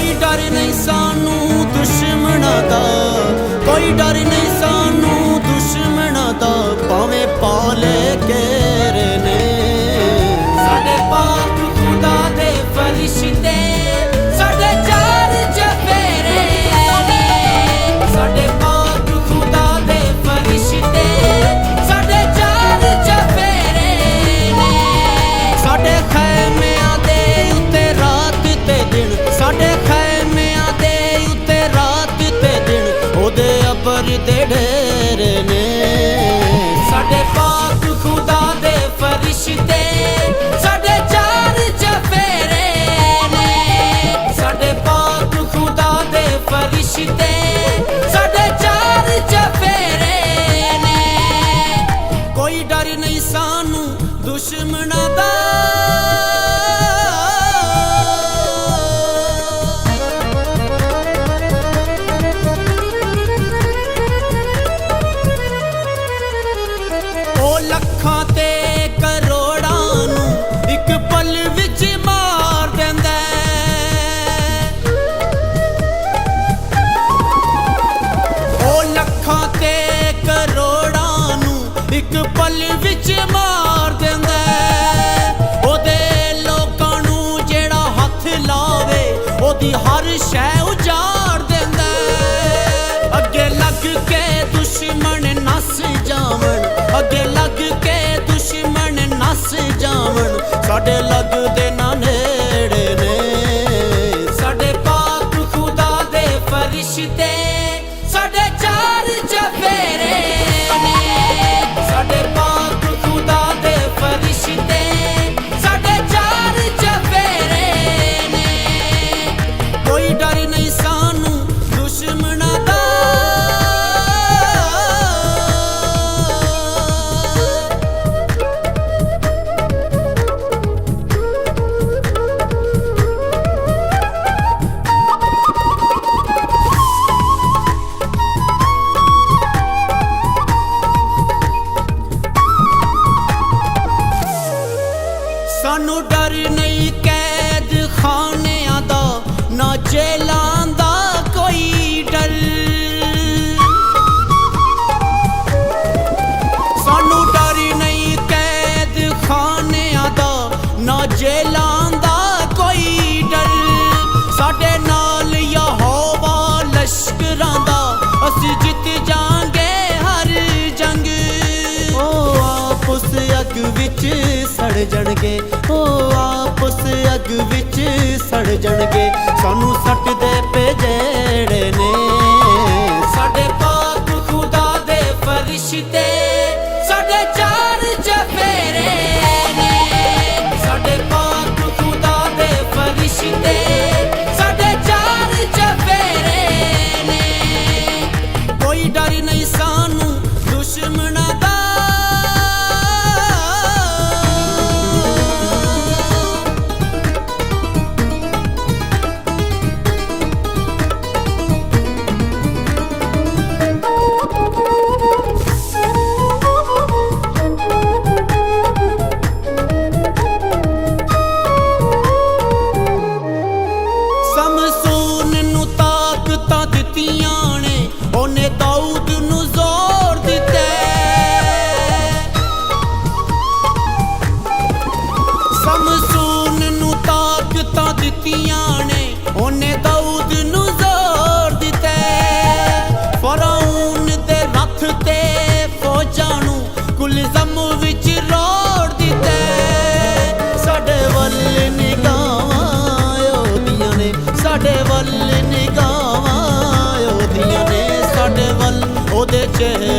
कोई डर नहीं सानू दुश्मना दा, कोई डर नहीं सानू दुश्मना दा, भावें पाले घेरे ने साडे पाक खुदा दे फरिश्ते, साडे चार चफेरे ने साडे पाक खुदा दे फरिश्ते, साडे चार चफेरे ने साडे खैमियां दे उत्ते रात ते दिन, साडे खैमियां दे उत्ते रात ते दिन ओदे अबर दे ढेरे ने साडे पाक खुदा दे फरिश्ते, साडे चार चफेरे ने साडे पाक खुदा दे फरिश्ते, साडे चार चफेरे ने कोई डर नहीं सानू दुश्मना दा। लखां ते करोड़ां नू इक पल विच मार देंदा ओ लखां ते करोड़ां नू इक पल विच मार देंदा ओदे लोकां नू जेड़ा हथ लावे ओदी हर शै उजाड़ देंदा अगे लग के दुश्मन नस जावन, अगे लग के दुश्मन नस जावन साडे लगदे ना नेड़े ने साडे पाक खुदा दे फरिश्ते, साडे चार चफेरे ने साडे पाक खुदा दे फरिश्ते, साडे चार चफेरे ने कोई डर नहीं सानू दुश्मना दा। सानू डर नहीं कैद खानियां दा, ना जेलां दा कोई डर, सानू डर नहीं कैद खानियां दा, ना जेलां दा कोई डर साडे नाल यहोवा लश्करां दा, असीं जित जांगे हर जंग ओ आपस अग विच सड़ जाणगे, ओ आपस अग विच सड़ जाणगे सानू सटदे पे जेड़े ने साडे पाक खुदा दे फरिश्ते, साडे चार चफेरे ने साडे पाक खुदा दे फरिश्ते, साडे चार चफेरे ने कोई डर नहीं सानू दुश्मना दा। समसून नू ताकतां दित्तियां ने ओने दाऊद नू जोर दित्ता समसून नू ताकतां दित्तियां ने ओने दाऊद नू जोर दित्ता फराऊन दे रथ ते फौजां नू कुलज़म विच रोड़ दित्ता साडे वल निगाहां ओदियां ने साडे वल निगाहां ओदियां ने साडे वल ओदे चेहरे